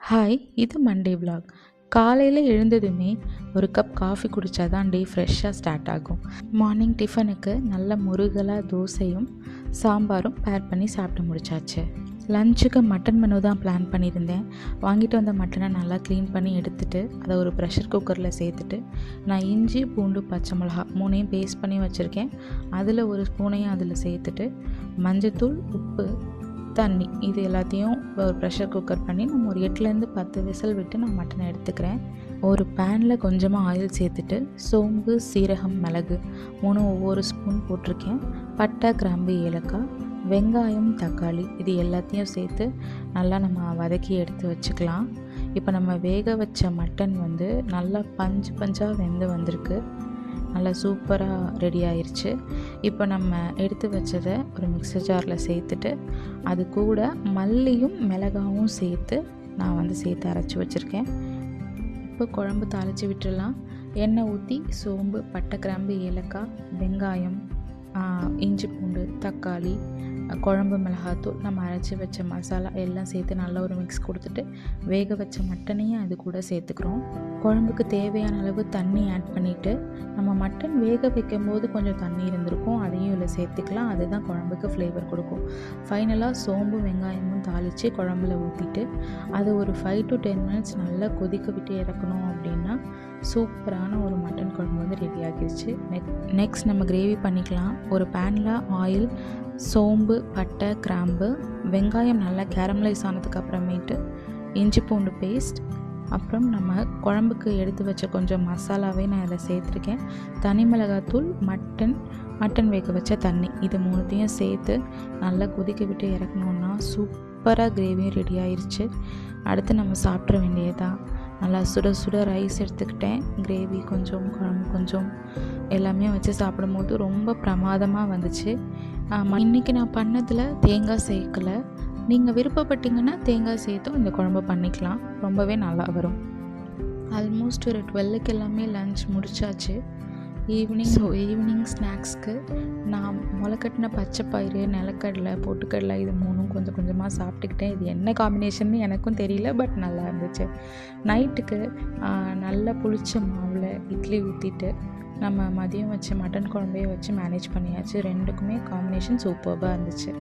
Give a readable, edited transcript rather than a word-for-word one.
Hi, இது Monday vlog. காலையில் எழுந்ததுமே ஒரு கப் காஃபி குடித்தா தான் டே ஃப்ரெஷ்ஷாக ஸ்டார்ட் ஆகும். மார்னிங் டிஃபனுக்கு நல்ல முருகலாக தோசையும் சாம்பாரும் பேர் பண்ணி சாப்பிட்டு முடிச்சாச்சு. லஞ்சுக்கு மட்டன் மெனு தான் பிளான் பண்ணியிருந்தேன். வாங்கிட்டு வந்த மட்டனை நல்லா க்ளீன் பண்ணி எடுத்துகிட்டு அதை ஒரு ப்ரெஷர் குக்கரில் சேர்த்துட்டு நான் இஞ்சி பூண்டு பச்சை மிளகா மூணையும் பேஸ்ட் பண்ணி வச்சுருக்கேன். அதில் ஒரு ஸ்பூனையும் அதில் சேர்த்துட்டு மஞ்சத்தூள், உப்பு, தண்ணி இது எல்லாத்தையும் ஒரு ப்ரெஷர் குக்கர் பண்ணி நம்ம ஒரு 8லேருந்து 10 விசில் விட்டு நான் மட்டனை எடுத்துக்கிறேன். ஒரு பேனில் கொஞ்சமாக ஆயில் சேர்த்துட்டு சோம்பு, சீரகம், மிளகு ஒவ்வொரு ஸ்பூன் போட்டிருக்கேன். பட்டை, கிராம்பு, ஏலக்காய், வெங்காயம், தக்காளி இது எல்லாத்தையும் சேர்த்து நல்லா நம்ம வதக்கி எடுத்து வச்சுக்கலாம். இப்போ நம்ம வேக வச்ச மட்டன் நல்லா பஞ்சாக வெந்து வந்திருக்கு. நல்லா சூப்பராக ரெடி ஆயிடுச்சு. இப்போ நம்ம எடுத்து வச்சதை ஒரு மிக்சர் ஜாரில் சேர்த்துட்டு அது கூட மல்லியும் மிளகாவும் சேர்த்து நான் சேர்த்து அரைச்சி வச்சுருக்கேன். இப்போ குழம்பு தாளித்து விட்டுடலாம். எண்ணெய் ஊற்றி சோம்பு, பட்டை, கிராம்பு, ஏலக்காய், வெங்காயம், இஞ்சி பூண்டு, தக்காளி, குழம்பு மிளகாத்தூள், நம்ம அரைச்சி வச்ச மசாலா எல்லாம் சேர்த்து நல்லா ஒரு மிக்ஸ் கொடுத்துட்டு வேக வச்ச மட்டனையும் அது கூட சேர்த்துக்கிறோம். குழம்புக்கு தேவையான அளவு தண்ணி ஆட் பண்ணிவிட்டு நம்ம மட்டன் வேக வைக்கும் போது கொஞ்சம் தண்ணி இருந்திருக்கும், அதையும் இதில் சேர்த்துக்கலாம். அதுதான் குழம்புக்கு ஃப்ளேவர் கொடுக்கும். ஃபைனலாக சோம்பு, வெங்காயமும் தாளித்து குழம்புல ஊற்றிட்டு அது ஒரு 5 to 10 minutes நல்லா கொதிக்க விட்டு இறக்கணும். அப்படின்னா சூப்பரான ஒரு மட்டன் குழம்பு ரெடி ஆகிடுச்சு. நெக்ஸ்ட் நம்ம கிரேவி பண்ணிக்கலாம். ஒரு பேனில் ஆயில், சோம்பு, பட்டை, கிராம்பு, வெங்காயம் நல்லா கேரமலைஸ் ஆனதுக்கு அப்புறமேட்டு இஞ்சி பூண்டு பேஸ்ட், அப்புறம் நம்ம குழம்புக்கு எடுத்து வச்ச கொஞ்சம் மசாலாவே நான் இதில் சேர்த்துருக்கேன். தனி மிளகாத்தூள், மட்டன் வேக வச்ச தண்ணி இது மூணுத்தையும் சேர்த்து நல்லா கொதிக்க விட்டு இறக்கணுன்னா சூப்பராக கிரேவியும் ரெடி ஆயிடுச்சு. அடுத்து நம்ம சாப்பிட வேண்டியதுதான். நல்லா சுட சுட ரைஸ் எடுத்துக்கிட்டேன். கிரேவி கொஞ்சம், குழம்பு கொஞ்சம் எல்லாமே வச்சு சாப்பிடும்போது ரொம்ப பிரமாதமாக வந்துச்சு. இன்றைக்கி நான் பண்ணதில் தேங்காய் சேர்க்கலை. நீங்கள் விருப்பப்பட்டீங்கன்னா தேங்காய் சேர்த்தும் இந்த குழம்பு பண்ணிக்கலாம். ரொம்பவே நல்லா வரும். ஆல்மோஸ்ட் ஒரு 12க்கு எல்லாமே லன்ச் முடிச்சாச்சு. ஈவினிங் ஸ்நாக்ஸ்க்கு நான் முளைக்கட்டின பச்சை பயிறு, நிலக்கடலை, பொட்டுக்கடலை இது மூணும் கொஞ்சம் கொஞ்சமாக சாப்பிட்டுக்கிட்டேன். இது என்ன காம்பினேஷன்னு எனக்கும் தெரியல, பட் நல்லா இருந்துச்சு. நைட்டுக்கு நல்லா புளிச்ச மாவில் இட்லி ஊற்றிட்டு நம்ம மதியம் வச்சு மட்டன் குழம்பையே வச்சு மேனேஜ் பண்ணியாச்சு. ரெண்டுக்குமே காம்பினேஷன் சூப்பராக இருந்துச்சு.